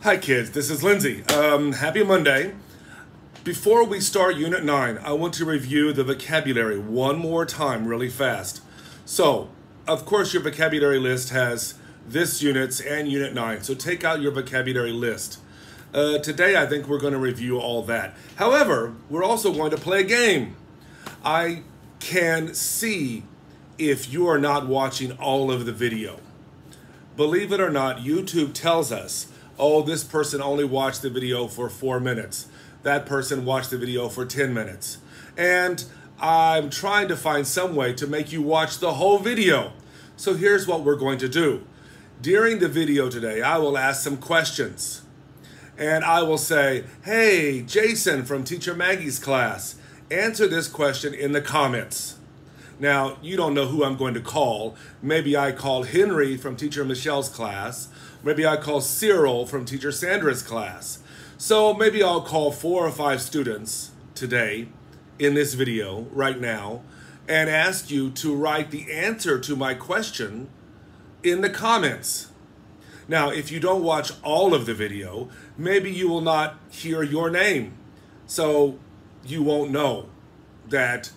Hi kids, this is Lindsay. Happy Monday. Before we start Unit 9, I want to review the vocabulary one more time really fast. So, of course your vocabulary list has this unit's and Unit 9, so take out your vocabulary list. Today I think we're going to review all that. However, we're also going to play a game. I can see if you are not watching all of the video. Believe it or not, YouTube tells us, oh, this person only watched the video for 4 minutes. That person watched the video for 10 minutes. And I'm trying to find some way to make you watch the whole video. So here's what we're going to do. During the video today, I will ask some questions. And I will say, hey, Jason from Teacher Maggie's class, answer this question in the comments. Now, you don't know who I'm going to call. Maybe I call Henry from Teacher Michelle's class. Maybe I call Cyril from Teacher Sandra's class. So maybe I'll call 4 or 5 students today in this video right now and ask you to write the answer to my question in the comments. Now, if you don't watch all of the video, maybe you will not hear your name. So you won't know that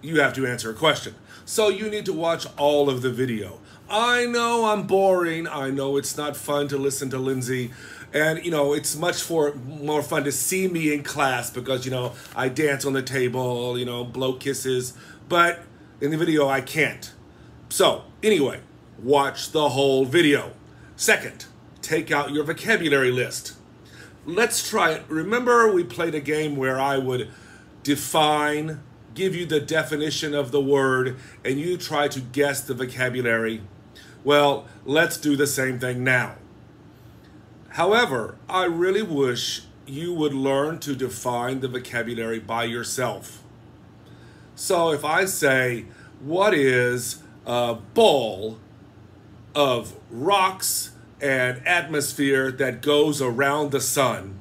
you have to answer a question. So you need to watch all of the video. I know I'm boring. I know it's not fun to listen to Lindsay. And, you know, it's much more fun to see me in class because, you know, I dance on the table, you know, blow kisses. But in the video, I can't. So, anyway, watch the whole video. Second, take out your vocabulary list. Let's try it. Remember we played a game where I would define, give you the definition of the word, and you try to guess the vocabulary. Well, let's do the same thing now. However, I really wish you would learn to define the vocabulary by yourself. So if I say, what is a ball of rocks and atmosphere that goes around the sun?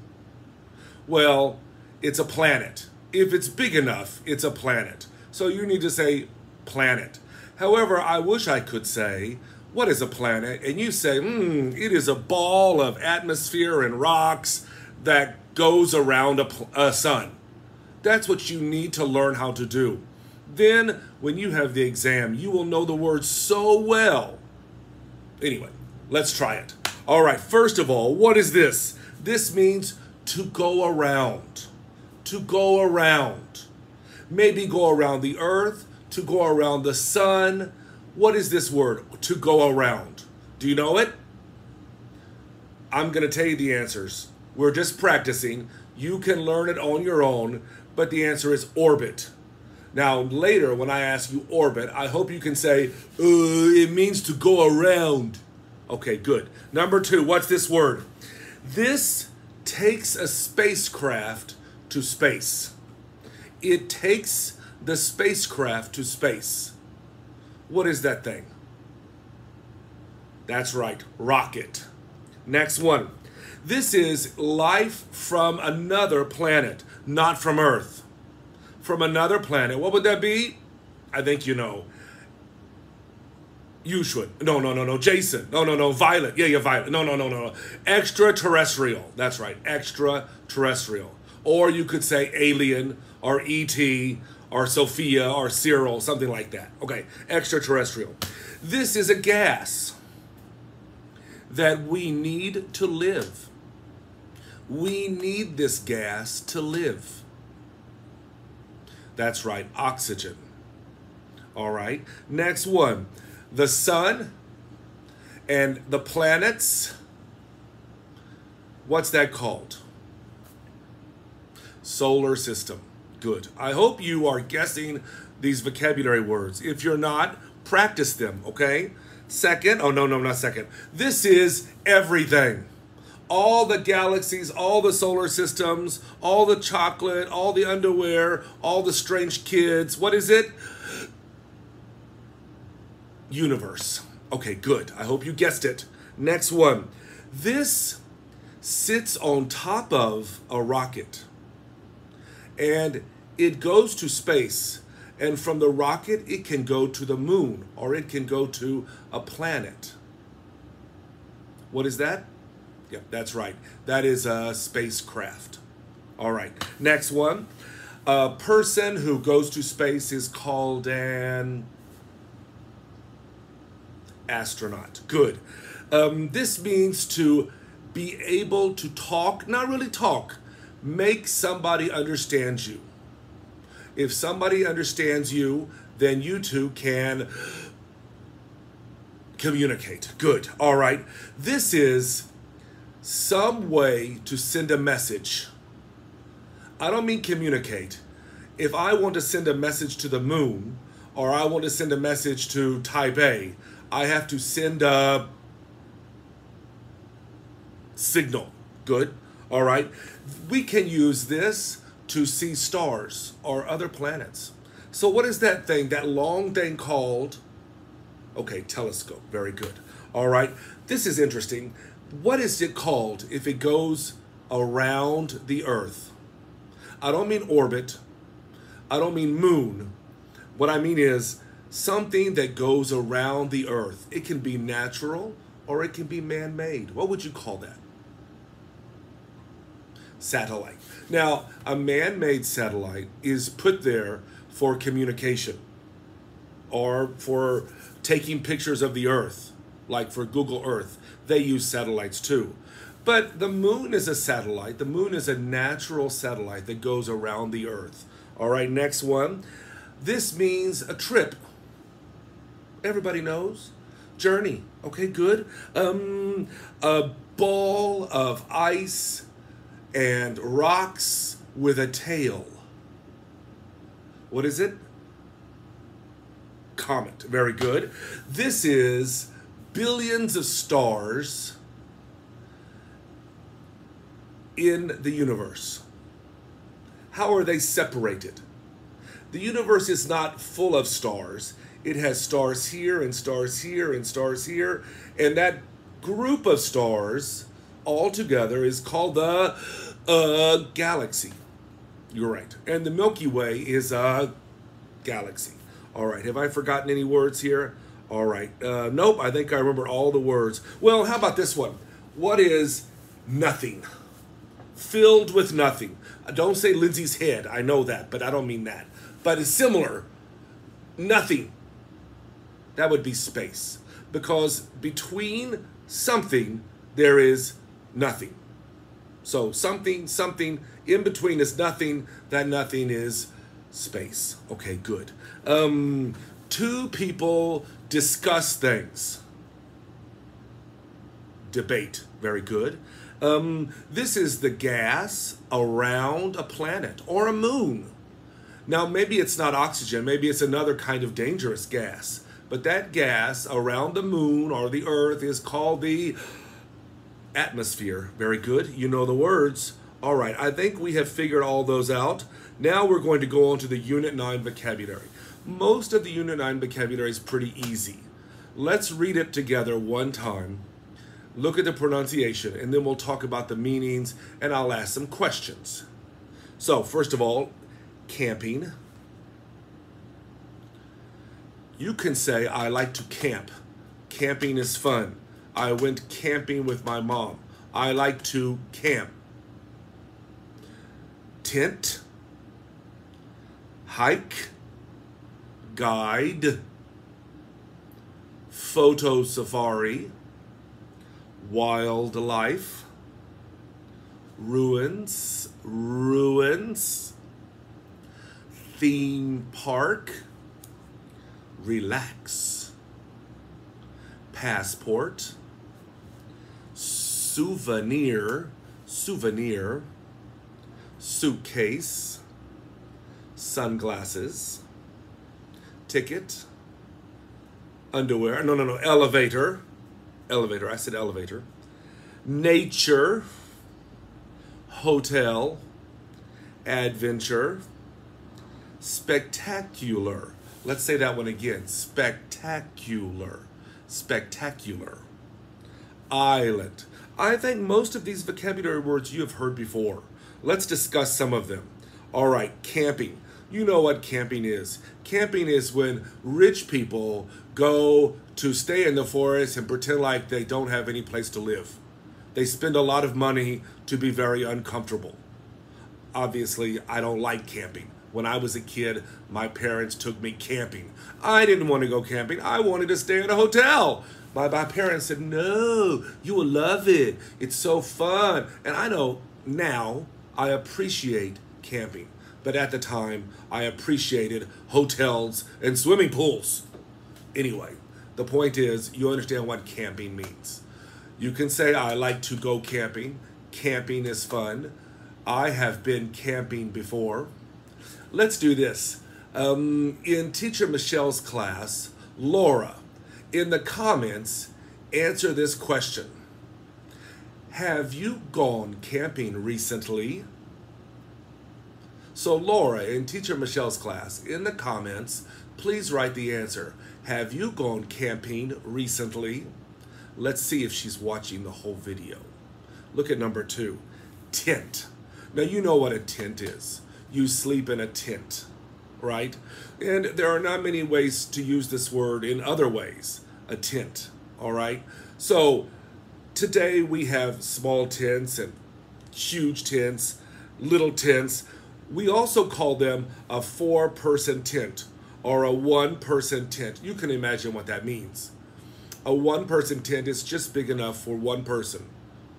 Well, it's a planet. If it's big enough, it's a planet. So you need to say planet. However, I wish I could say, what is a planet? And you say, it is a ball of atmosphere and rocks that goes around a sun. That's what you need to learn how to do. Then, when you have the exam, you will know the word so well. Anyway, let's try it. All right, first of all, what is this? This means to go around. To go around. Maybe go around the earth, to go around the sun. What is this word, to go around? Do you know it? I'm going to tell you the answers. We're just practicing. You can learn it on your own, but the answer is orbit. Now, later, when I ask you orbit, I hope you can say, it means to go around. Okay, good. Number 2, what's this word? This takes a spacecraft to space. It takes the spacecraft to space. What is that thing? That's right, rocket. Next one. This is life from another planet, not from Earth. From another planet. What would that be? I think you know. You should. No. Jason. No. Violet. Yeah, Violet. No. Extraterrestrial. That's right, extraterrestrial. Or you could say alien or ET or Sophia or Cyril, something like that. Okay, extraterrestrial. This is a gas that we need to live. We need this gas to live. That's right, oxygen. All right, next one. The sun and the planets. What's that called? Solar system. Good. I hope you are guessing these vocabulary words. If you're not, practice them, okay? Second, oh no, not second. This is everything. All the galaxies, all the solar systems, all the chocolate, all the underwear, all the strange kids. What is it? Universe. Okay, good. I hope you guessed it. Next one. This sits on top of a rocket. And it goes to space. And from the rocket, it can go to the moon, or it can go to a planet. What is that? Yep, that's right. That is a spacecraft. All right, next one. A person who goes to space is called an astronaut. Good. This means to be able to talk, not really talk, make somebody understand you. If somebody understands you, then you two can communicate. Good. All right. This is some way to send a message. I don't mean communicate. If I want to send a message to the moon, or I want to send a message to Taipei, I have to send a signal. Good. All right. We can use this to see stars or other planets. So what is that thing, that long thing called? Okay, telescope. Very good. All right. This is interesting. What is it called if it goes around the Earth? I don't mean orbit. I don't mean moon. What I mean is something that goes around the Earth. It can be natural or it can be man-made. What would you call that? Satellite. Now, a man-made satellite is put there for communication or for taking pictures of the Earth, like for Google Earth. They use satellites too. But the moon is a satellite. The moon is a natural satellite that goes around the Earth. All right, next one. This means a trip. Everybody knows. Journey. Okay, good. A ball of ice and rocks with a tail. What is it? Comet. Very good. This is billions of stars in the universe. How are they separated? The universe is not full of stars. It has stars here and stars here and stars here. And that group of stars all together is called the galaxy. You're right. And the Milky Way is a galaxy. All right. Have I forgotten any words here? All right. Nope. I think I remember all the words. Well, how about this one? What is nothing? Filled with nothing. Don't say Lindsay's head. I know that, but I don't mean that. But it's similar. Nothing. That would be space. Because between something, there is nothing. So something, in between is nothing. That nothing is space. Okay, good. Two people discuss things. Debate. Very good. This is the gas around a planet or a moon. Now, maybe it's not oxygen. Maybe it's another kind of dangerous gas. But that gas around the moon or the Earth is called the atmosphere. Very good. You know the words. All right. I think we have figured all those out. Now we're going to go on to the Unit 9 vocabulary. Most of the Unit 9 vocabulary is pretty easy. Let's read it together one time. Look at the pronunciation, and then we'll talk about the meanings, and I'll ask some questions. So, first of all, camping. You can say, I like to camp. Camping is fun. I went camping with my mom. I like to camp. Tent. Hike. Guide. Photo safari. Wildlife. Ruins. Theme park. Relax. Passport. Souvenir. Suitcase. Sunglasses. Ticket. Underwear. No. Elevator. I said elevator. Nature. Hotel. Adventure. Spectacular. Let's say that one again. Spectacular. Island. I think most of these vocabulary words you have heard before. Let's discuss some of them. All right, camping. You know what camping is. Camping is when rich people go to stay in the forest and pretend like they don't have any place to live. They spend a lot of money to be very uncomfortable. Obviously, I don't like camping. When I was a kid, my parents took me camping. I didn't want to go camping. I wanted to stay in a hotel. My parents said, no, you will love it. It's so fun. And I know now I appreciate camping. But at the time, I appreciated hotels and swimming pools. Anyway, the point is, you understand what camping means. You can say, I like to go camping. Camping is fun. I have been camping before. Let's do this. In Teacher Michelle's class, Laura, in the comments, answer this question. Have you gone camping recently? So Laura, in Teacher Michelle's class, in the comments, please write the answer. Have you gone camping recently? Let's see if she's watching the whole video. Look at number 2, tent. Now you know what a tent is. You sleep in a tent, right? And there are not many ways to use this word in other ways, a tent, all right? So today we have small tents and huge tents, little tents. We also call them a 4-person tent or a 1-person tent. You can imagine what that means. A 1-person tent is just big enough for 1 person.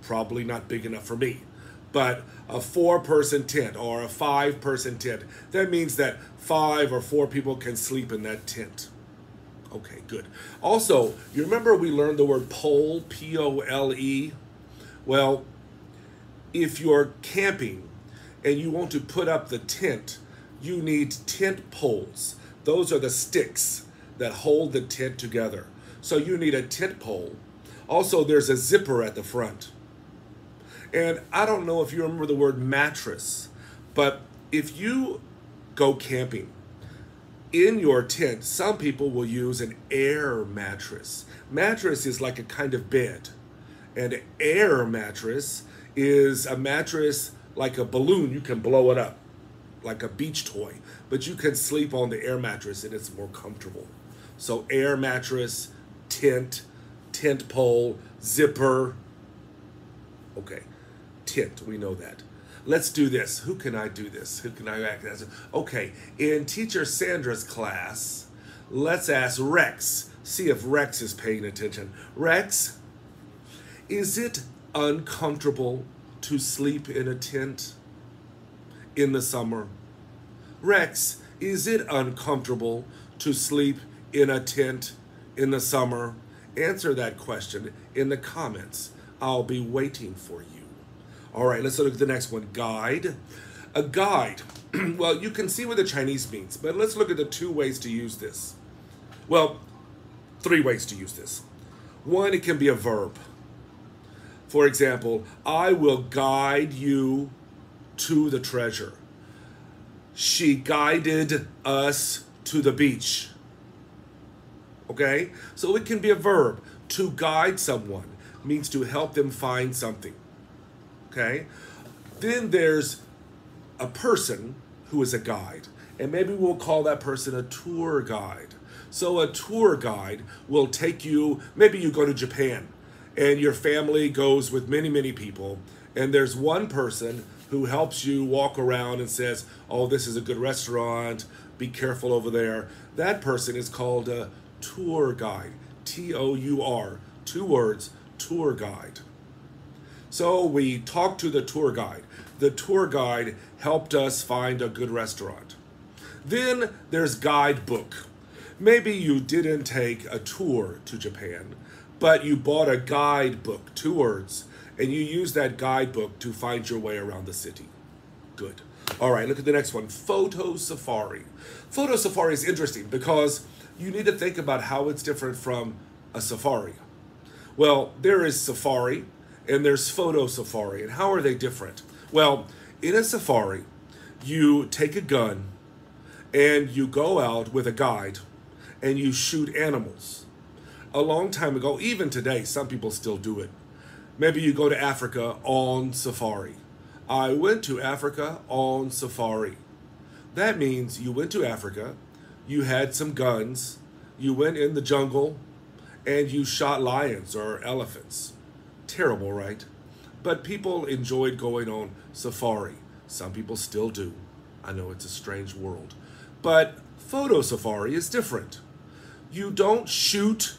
Probably not big enough for me. But a 4-person tent or a 5-person tent, that means that 5 or 4 people can sleep in that tent. Okay, good. Also, you remember we learned the word pole, P-O-L-E? Well, if you're camping and you want to put up the tent, you need tent poles. Those are the sticks that hold the tent together. So you need a tent pole. Also, there's a zipper at the front. And I don't know if you remember the word mattress, but if you go camping, in your tent, some people will use an air mattress. Mattress is like a kind of bed. An air mattress is a mattress like a balloon. You can blow it up like a beach toy, but you can sleep on the air mattress and it's more comfortable. So air mattress, tent, tent pole, zipper. Okay, tent, we know that. Let's do this. Who can I do this? Who can I act as? Okay, in Teacher Sandra's class, let's ask Rex. See if Rex is paying attention. Rex, is it uncomfortable to sleep in a tent in the summer? Rex, is it uncomfortable to sleep in a tent in the summer? Answer that question in the comments. I'll be waiting for you. All right, let's look at the next one, guide. A guide, well, you can see what the Chinese means, but let's look at the 2 ways to use this. Well, 3 ways to use this. 1, it can be a verb. For example, I will guide you to the treasure. She guided us to the beach. Okay, so it can be a verb. To guide someone means to help them find something. Okay, then there's a person who is a guide, and maybe we'll call that person a tour guide. So a tour guide will take you, maybe you go to Japan and your family goes with many, many people, and there's one person who helps you walk around and says, oh, this is a good restaurant, be careful over there. That person is called a tour guide, T-O-U-R, 2 words, tour guide. So we talked to the tour guide. The tour guide helped us find a good restaurant. Then there's guidebook. Maybe you didn't take a tour to Japan, but you bought a guidebook, 2 words, and you use that guidebook to find your way around the city. Good. All right, look at the next one, photo safari. Photo safari is interesting because you need to think about how it's different from a safari. Well, there is safari and there's photo safari, and how are they different? Well, in a safari, you take a gun and you go out with a guide and you shoot animals. A long time ago, even today, some people still do it. Maybe you go to Africa on safari. I went to Africa on safari. That means you went to Africa, you had some guns, you went in the jungle, and you shot lions or elephants. Terrible, right? But people enjoyed going on safari. Some people still do. I know it's a strange world. But photo safari is different. You don't shoot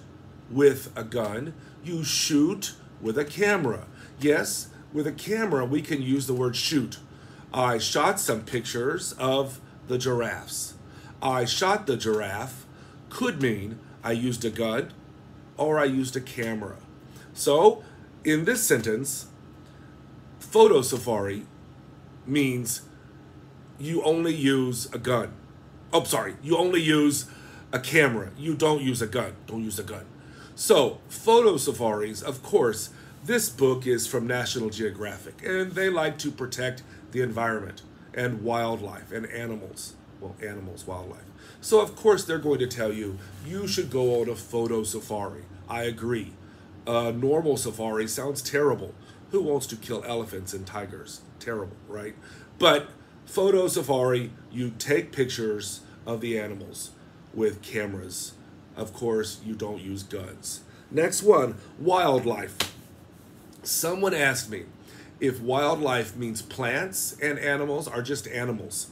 with a gun, you shoot with a camera. Yes, with a camera we can use the word shoot. I shot some pictures of the giraffes. I shot the giraffe could mean I used a gun or I used a camera. So, in this sentence, photo safari means you only use a gun. Oh, sorry, you only use a camera. You don't use a gun. Don't use a gun. So, photo safaris, of course, this book is from National Geographic, and they like to protect the environment and wildlife and animals. Well, animals, wildlife. So, of course, they're going to tell you, you should go on a photo safari. I agree. A normal safari sounds terrible. Who wants to kill elephants and tigers? Terrible, right? But photo safari, you take pictures of the animals with cameras. Of course, you don't use guns. Next one, wildlife. Someone asked me if wildlife means plants and animals are just animals.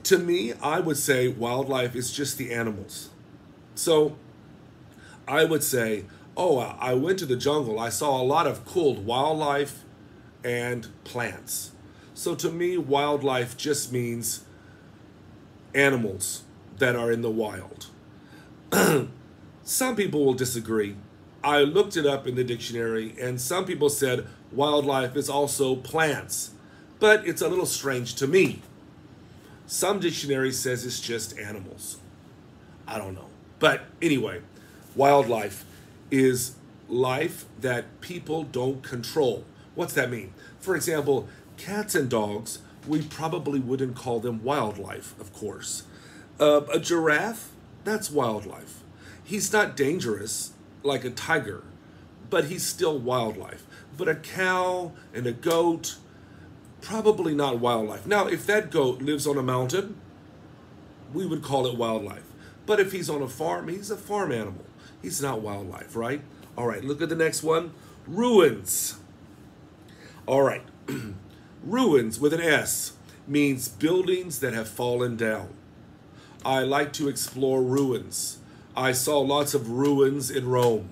To me, I would say wildlife is just the animals. So I would say, oh, I went to the jungle. I saw a lot of cool wildlife and plants. So to me, wildlife just means animals that are in the wild. Some people will disagree. I looked it up in the dictionary, and some people said wildlife is also plants, but it's a little strange to me. Some dictionary says it's just animals. I don't know. But anyway, wildlife is life that people don't control. What's that mean? For example, cats and dogs, we probably wouldn't call them wildlife, of course. A giraffe, that's wildlife. He's not dangerous like a tiger, but he's still wildlife. But a cow and a goat, probably not wildlife. Now, if that goat lives on a mountain, we would call it wildlife. But if he's on a farm, he's a farm animal. He's not wildlife, right? All right, look at the next one. Ruins. All right. Ruins with an S means buildings that have fallen down. I like to explore ruins. I saw lots of ruins in Rome.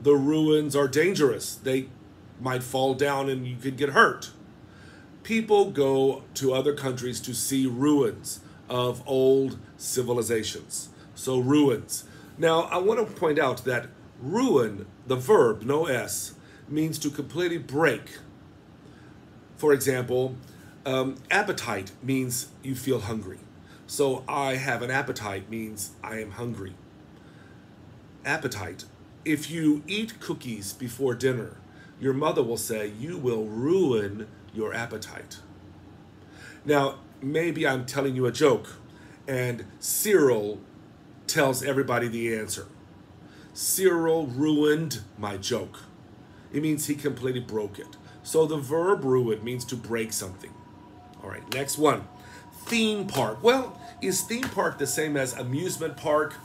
The ruins are dangerous. They might fall down and you could get hurt. People go to other countries to see ruins of old civilizations. So ruins. Now, I want to point out that ruin, the verb, no S, means to completely break. For example, appetite means you feel hungry. So I have an appetite means I am hungry. Appetite. If you eat cookies before dinner, your mother will say you will ruin your appetite. Now, maybe I'm telling you a joke, and Cyril tells everybody the answer. Cyril ruined my joke. It means he completely broke it. So the verb ruin means to break something. All right, next one. Theme park. Well, is theme park the same as amusement park?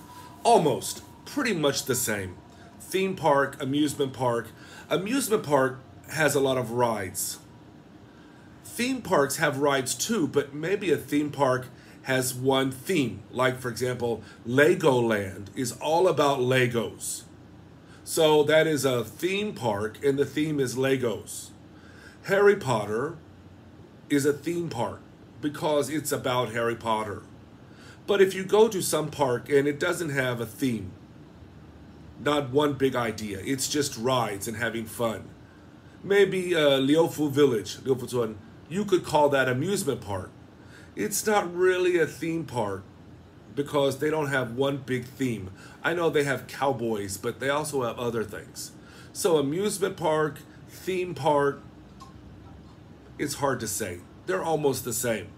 Almost. Pretty much the same. Theme park, amusement park. Amusement park has a lot of rides. Theme parks have rides too, but maybe a theme park has one theme. Like, for example, Legoland is all about Legos. So that is a theme park, and the theme is Legos. Harry Potter is a theme park because it's about Harry Potter. But if you go to some park and it doesn't have a theme, not one big idea, it's just rides and having fun. Maybe Liufu Village, Liufuzuan, you could call that amusement park. It's not really a theme park because they don't have one big theme. I know they have cowboys, but they also have other things. So amusement park, theme park, it's hard to say. They're almost the same.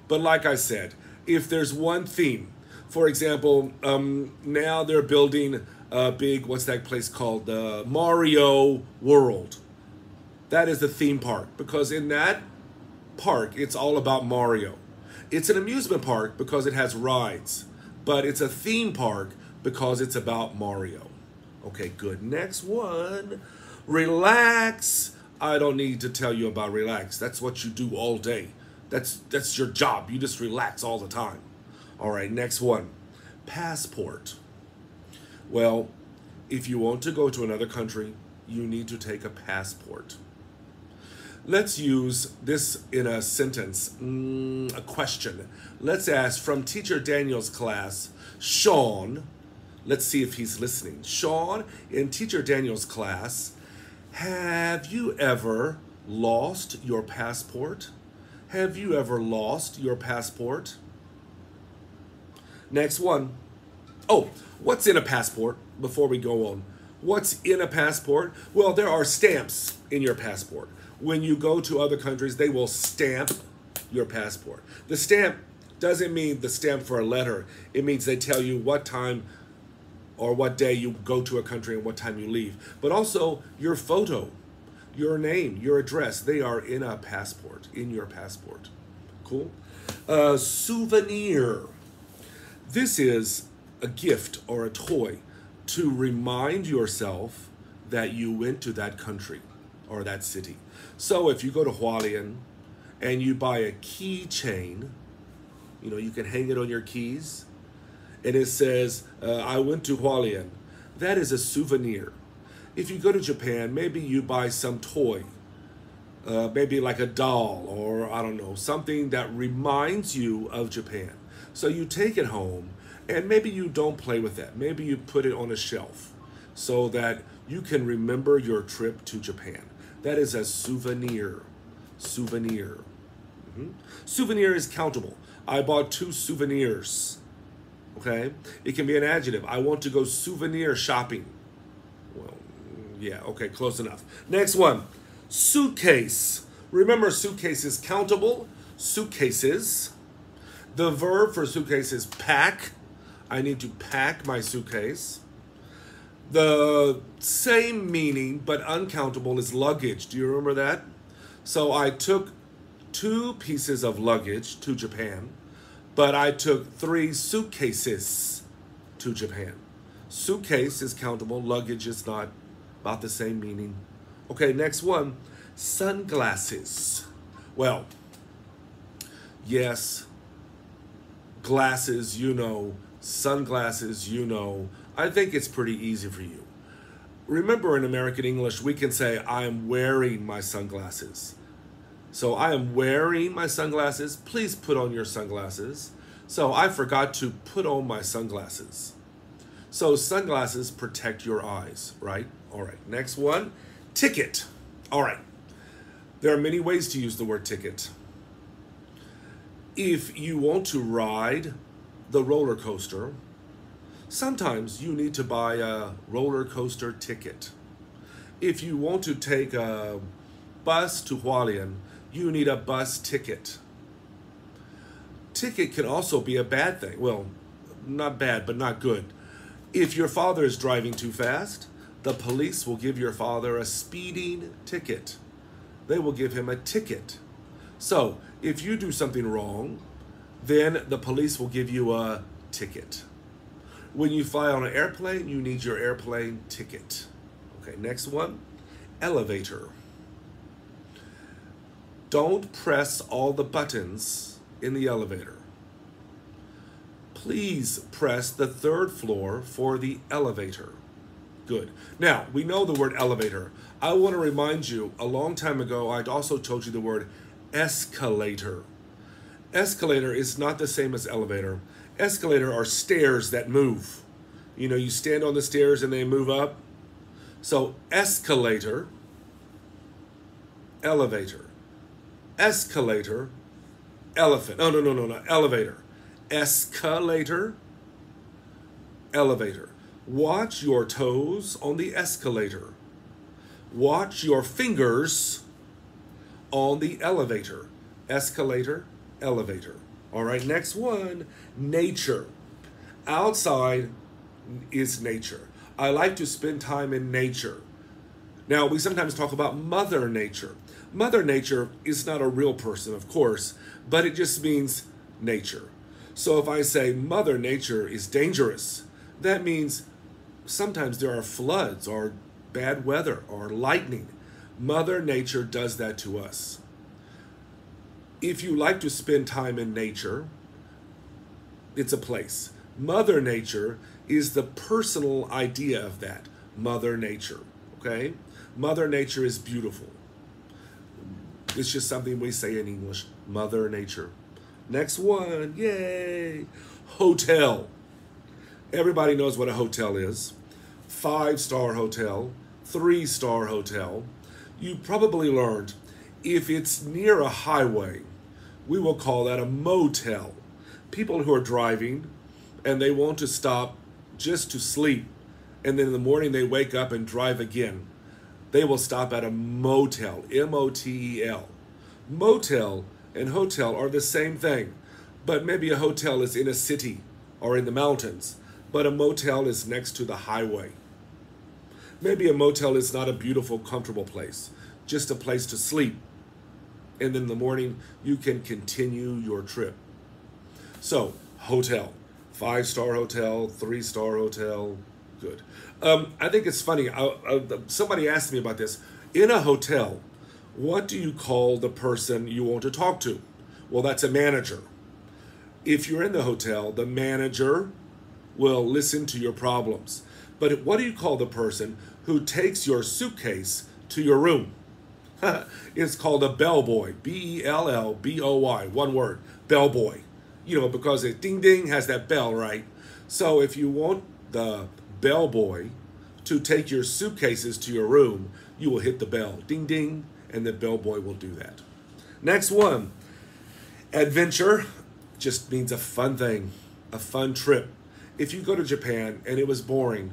But like I said, if there's one theme, for example, now they're building a big, what's that place called? The Mario World. That is the theme park because in that park, it's all about Mario. It's an amusement park because it has rides, but it's a theme park because it's about Mario. Okay, good. Next one, Relax. I don't need to tell you about relax. That's what you do all day. That's your job. You just relax all the time. All right, next one. Passport. Well, if you want to go to another country, you need to take a passport. Let's use this in a sentence, a question. Let's ask from Teacher Daniel's class, Sean. Let's see if he's listening. Sean, in Teacher Daniel's class, have you ever lost your passport? Have you ever lost your passport? Next one. Oh, what's in a passport before we go on? What's in a passport? Well, there are stamps in your passport. When you go to other countries, they will stamp your passport. The stamp doesn't mean the stamp for a letter. It means they tell you what time or what day you go to a country and what time you leave. But also your photo, your name, your address, they are in a passport, in your passport. Cool? Souvenir. This is a gift or a toy to remind yourself that you went to that country or that city. So if you go to Hualien and you buy a keychain, you know, you can hang it on your keys, and it says, I went to Hualien. That is a souvenir. If you go to Japan, maybe you buy some toy, maybe like a doll or, I don't know, something that reminds you of Japan. So you take it home, and maybe you don't play with that. Maybe you put it on a shelf so that you can remember your trip to Japan. That is a souvenir. Souvenir. Souvenir is countable. I bought 2 souvenirs. Okay? It can be an adjective. I want to go souvenir shopping. Well, yeah, okay, close enough. Next one. Suitcase. Remember, suitcase is countable. Suitcases. The verb for suitcase is pack. I need to pack my suitcase. The same meaning but uncountable is luggage. Do you remember that? So I took 2 pieces of luggage to Japan, but I took 3 suitcases to Japan. Suitcase is countable, luggage is not. About the same meaning. Okay, next one. Sunglasses. Well, yes, glasses, you know, sunglasses, you know. I think it's pretty easy for you. Remember, in American English, we can say, I am wearing my sunglasses. So I am wearing my sunglasses. Please put on your sunglasses. So I forgot to put on my sunglasses. So sunglasses protect your eyes, right? All right, next one, ticket. All right, there are many ways to use the word ticket. If you want to ride the roller coaster, sometimes you need to buy a roller coaster ticket. If you want to take a bus to Hualien, you need a bus ticket. Ticket can also be a bad thing. Well, not bad, but not good. If your father is driving too fast, the police will give your father a speeding ticket. They will give him a ticket. So, if you do something wrong, then the police will give you a ticket. When you fly on an airplane, you need your airplane ticket. Okay, next one, elevator. Don't press all the buttons in the elevator. Please press the 3rd floor for the elevator. Good. Now, we know the word elevator. I want to remind you, a long time ago, I'd also told you the word escalator. Escalator is not the same as elevator. Escalator are stairs that move. You know, you stand on the stairs and they move up. So, escalator, elevator. Escalator, elephant. No, elevator. Escalator, elevator. Watch your toes on the escalator. Watch your fingers on the elevator. Escalator, elevator. All right, next one, nature. Outside is nature. I like to spend time in nature. Now, we sometimes talk about Mother Nature. Mother Nature is not a real person, of course, but it just means nature. So if I say Mother Nature is dangerous, that means sometimes there are floods or bad weather or lightning. Mother Nature does that to us. If you like to spend time in nature, it's a place. Mother Nature is the personal idea of that. Mother Nature, okay? Mother Nature is beautiful. It's just something we say in English, Mother Nature. Next one, yay! Hotel. Everybody knows what a hotel is. 5-star hotel, 3-star hotel. You probably learned if it's near a highway, we will call that a motel. People who are driving and they want to stop just to sleep, and then in the morning they wake up and drive again, they will stop at a motel, M-O-T-E-L. Motel and hotel are the same thing, but maybe a hotel is in a city or in the mountains, but a motel is next to the highway. Maybe a motel is not a beautiful, comfortable place, just a place to sleep, and then in the morning you can continue your trip. So, hotel, 5-star hotel, 3-star hotel, good. I think it's funny, somebody asked me about this. In a hotel, what do you call the person you want to talk to? Well, that's a manager. If you're in the hotel, the manager will listen to your problems. But what do you call the person who takes your suitcase to your room? It's called a bellboy, B-E-L-L-B-O-Y, one word, bellboy. You know, because it ding ding has that bell, right? So if you want the bellboy to take your suitcases to your room, you will hit the bell, ding ding, and the bellboy will do that. Next one, adventure just means a fun thing, a fun trip. If you go to Japan and it was boring,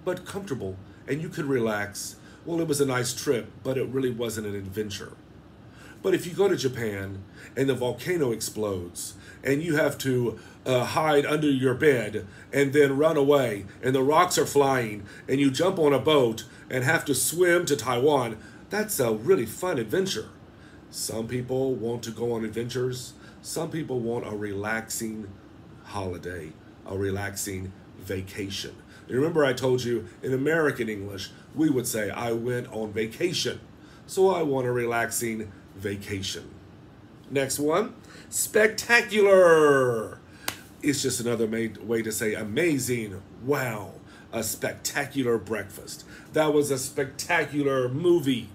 but comfortable, and you could relax, well, it was a nice trip, but it really wasn't an adventure. But if you go to Japan and the volcano explodes and you have to hide under your bed and then run away and the rocks are flying and you jump on a boat and have to swim to Taiwan, that's a really fun adventure. Some people want to go on adventures. Some people want a relaxing holiday, a relaxing vacation. And remember I told you in American English, we would say, I went on vacation. So I want a relaxing vacation. Next one, spectacular. It's just another way to say amazing. Wow, a spectacular breakfast. That was a spectacular movie.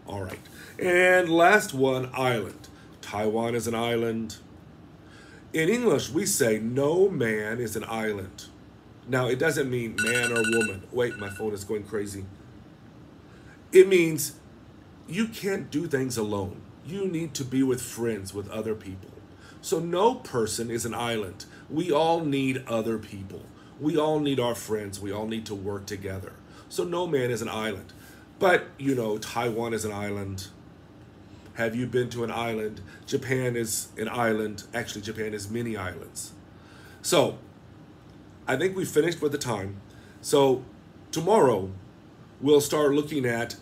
All right, and last one, island. Taiwan is an island. In English, we say no man is an island. Now, it doesn't mean man or woman. Wait, my phone is going crazy. It means you can't do things alone. You need to be with friends, with other people. So no person is an island. We all need other people. We all need our friends. We all need to work together. So no man is an island. But, you know, Taiwan is an island. Have you been to an island? Japan is an island. Actually, Japan is many islands. So, I think we finished with the time. So, tomorrow, we'll start looking at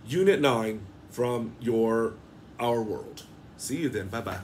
Unit 9 from Our World. See you then. Bye-bye.